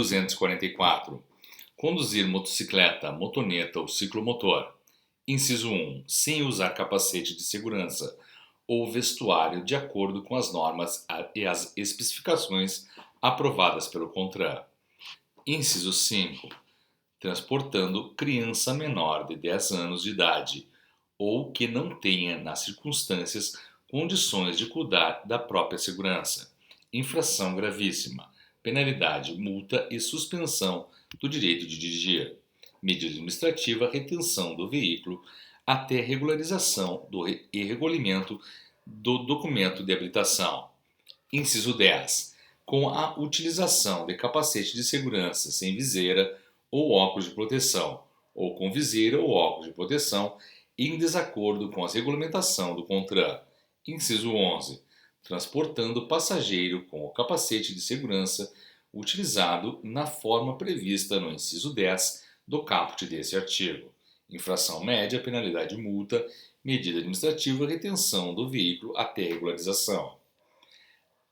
244. Conduzir motocicleta, motoneta ou ciclomotor. Inciso 1. Sem usar capacete de segurança ou vestuário de acordo com as normas e as especificações aprovadas pelo CONTRAN. Inciso 5. Transportando criança menor de 10 anos de idade ou que não tenha, nas circunstâncias, condições de cuidar da própria segurança. Infração gravíssima. Penalidade, multa e suspensão do direito de dirigir. Medida administrativa, retenção do veículo até regularização e recolhimento do documento de habilitação. Inciso 10. Com a utilização de capacete de segurança sem viseira ou óculos de proteção, ou com viseira ou óculos de proteção, em desacordo com a regulamentação do CONTRAN. Inciso 11. Transportando passageiro com o capacete de segurança utilizado na forma prevista no inciso 10 do caput deste artigo. Infração média, penalidade multa, medida administrativa, retenção do veículo até regularização.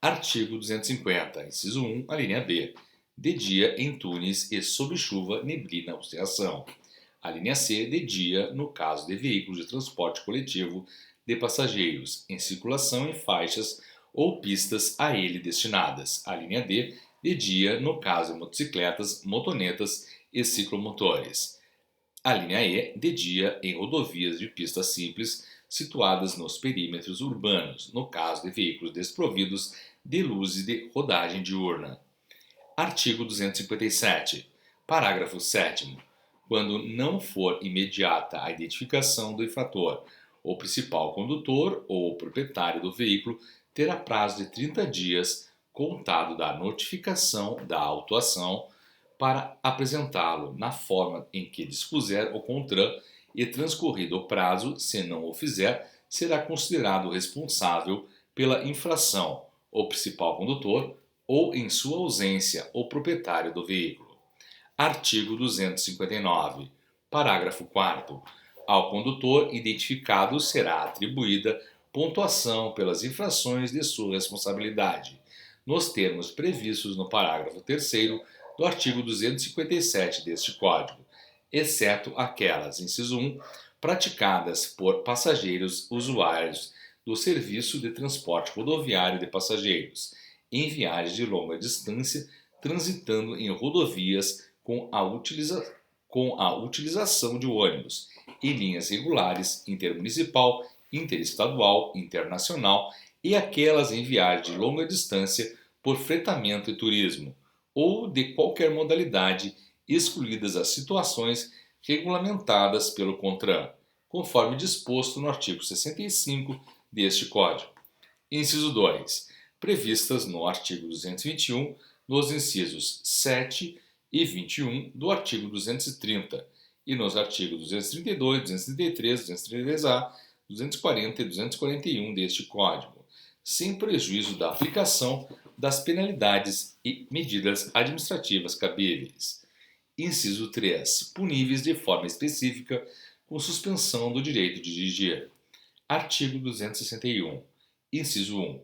Artigo 250, inciso 1, a linha B. De dia em túneis e sob chuva, neblina ou cerração. A linha C, de dia, no caso de veículos de transporte coletivo de passageiros, em circulação em faixas ou pistas a ele destinadas. A linha D, de dia, no caso de motocicletas, motonetas e ciclomotores. A linha E, de dia, em rodovias de pista simples situadas nos perímetros urbanos, no caso de veículos desprovidos de luzes de rodagem diurna. Artigo 257. Parágrafo 7º. Quando não for imediata a identificação do infrator, o principal condutor ou o proprietário do veículo terá prazo de 30 dias, contado da notificação da autuação, para apresentá-lo na forma em que dispuser o CONTRAN e, transcorrido o prazo, se não o fizer, será considerado responsável pela infração o principal condutor ou, em sua ausência, o proprietário do veículo. Artigo 259. Parágrafo 4º. Ao condutor identificado será atribuída pontuação pelas infrações de sua responsabilidade, nos termos previstos no parágrafo 3º do artigo 257 deste Código, exceto aquelas, inciso 1, praticadas por passageiros usuários do serviço de transporte rodoviário de passageiros, em viagens de longa distância, transitando em rodovias com a utilização de ônibus, em linhas regulares, intermunicipal, interestadual, internacional e aquelas em viagem de longa distância por fretamento e turismo, ou de qualquer modalidade, excluídas as situações regulamentadas pelo CONTRAN, conforme disposto no artigo 65 deste Código. Inciso 2. Previstas no artigo 221, nos incisos 7 e 21 do artigo 230 e nos artigos 232, 233, 233-A, 240 e 241 deste Código, sem prejuízo da aplicação das penalidades e medidas administrativas cabíveis. Inciso 3. Puníveis de forma específica com suspensão do direito de dirigir. Artigo 261. Inciso 1.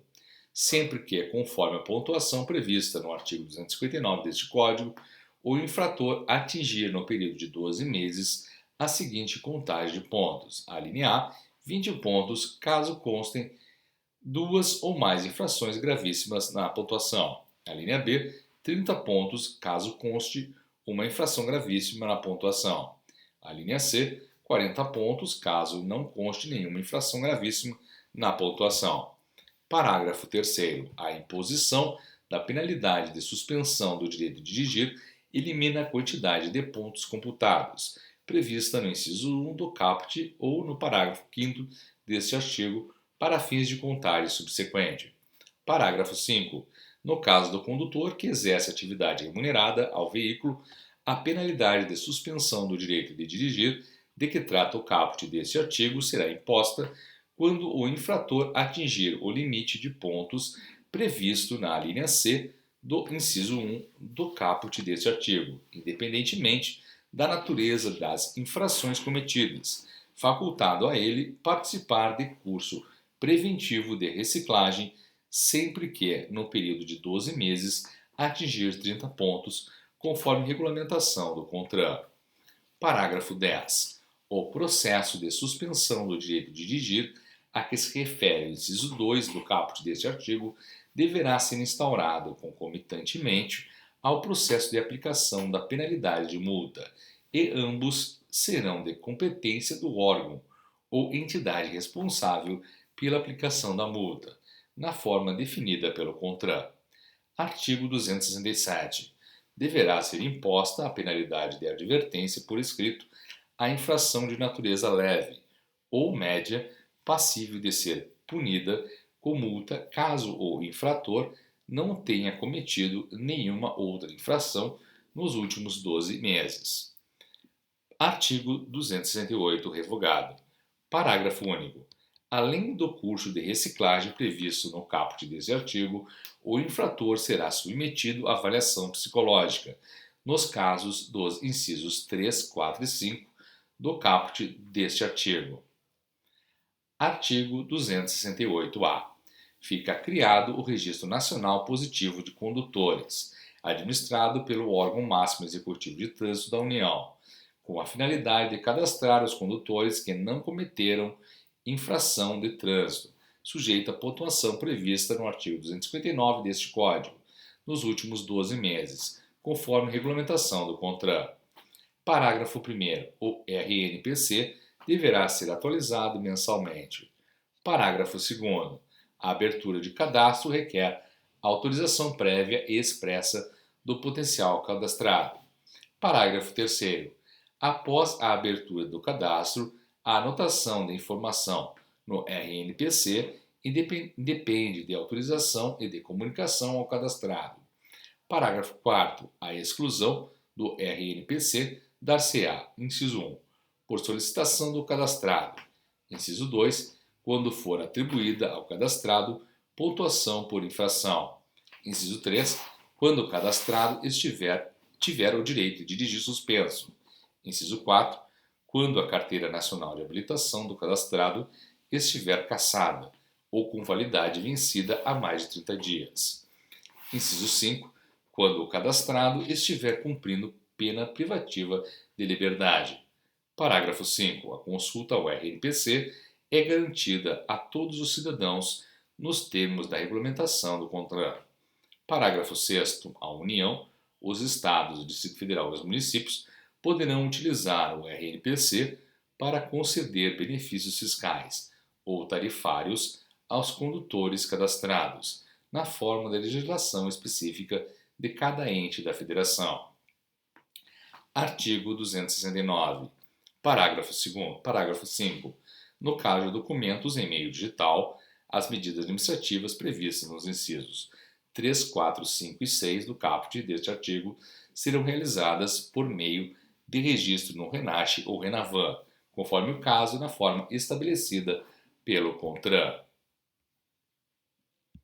Sempre que, conforme a pontuação prevista no artigo 259 deste Código, o infrator atingir no período de 12 meses a seguinte contagem de pontos. A linha A, 20 pontos, caso constem duas ou mais infrações gravíssimas na pontuação. A linha B, 30 pontos, caso conste uma infração gravíssima na pontuação. A linha C, 40 pontos, caso não conste nenhuma infração gravíssima na pontuação. Parágrafo 3º. A imposição da penalidade de suspensão do direito de dirigir elimina a quantidade de pontos computados, prevista no inciso 1 do caput ou no parágrafo 5º deste artigo, para fins de contagem subsequente. Parágrafo 5. No caso do condutor que exerce atividade remunerada ao veículo, a penalidade de suspensão do direito de dirigir, de que trata o caput deste artigo, será imposta quando o infrator atingir o limite de pontos previsto na linha C do inciso 1 do caput deste artigo, independentemente da natureza das infrações cometidas, facultado a ele participar de curso preventivo de reciclagem sempre que, no período de 12 meses, atingir 30 pontos, conforme regulamentação do CONTRAN. Parágrafo 10. O processo de suspensão do direito de dirigir, a que se refere o inciso 2 do caput deste artigo, deverá ser instaurado concomitantemente ao processo de aplicação da penalidade de multa, e ambos serão de competência do órgão ou entidade responsável pela aplicação da multa, na forma definida pelo CONTRAN. Artigo 267. Deverá ser imposta a penalidade de advertência por escrito à infração de natureza leve ou média, passível de ser punida com multa caso o infrator não tenha cometido nenhuma outra infração nos últimos 12 meses. Artigo 268, revogado. Parágrafo único. Além do curso de reciclagem previsto no caput deste artigo, o infrator será submetido à avaliação psicológica, nos casos dos incisos 3, 4 e 5 do caput deste artigo. Artigo 268-A. Fica criado o Registro Nacional Positivo de Condutores, administrado pelo órgão máximo executivo de trânsito da União, com a finalidade de cadastrar os condutores que não cometeram infração de trânsito, sujeita à pontuação prevista no artigo 259 deste Código, nos últimos 12 meses, conforme regulamentação do CONTRAN. Parágrafo 1º. O RNPC deverá ser atualizado mensalmente. Parágrafo 2º. A abertura de cadastro requer autorização prévia e expressa do potencial cadastrado. Parágrafo 3º. Após a abertura do cadastro, a anotação da informação no RNPC depende de autorização e de comunicação ao cadastrado. Parágrafo 4º. A exclusão do RNPC dar-se-á, inciso 1, por solicitação do cadastrado. Inciso 2, quando for atribuída ao cadastrado pontuação por infração. Inciso 3, quando o cadastrado tiver o direito de dirigir suspenso. Inciso 4, quando a carteira nacional de habilitação do cadastrado estiver cassada ou com validade vencida há mais de 30 dias. Inciso 5, quando o cadastrado estiver cumprindo pena privativa de liberdade. Parágrafo 5. A consulta ao RNPC é garantida a todos os cidadãos nos termos da regulamentação do CONTRAN. Parágrafo 6º. A União, os Estados, o Distrito Federal e os municípios poderão utilizar o RNPC para conceder benefícios fiscais ou tarifários aos condutores cadastrados, na forma da legislação específica de cada ente da federação. Artigo 269. Parágrafo 2º. Parágrafo 5. No caso de documentos em meio digital, as medidas administrativas previstas nos incisos 3, 4, 5 e 6 do caput deste artigo serão realizadas por meio de registro no RENASC ou RENAVAN, conforme o caso, na forma estabelecida pelo CONTRAN.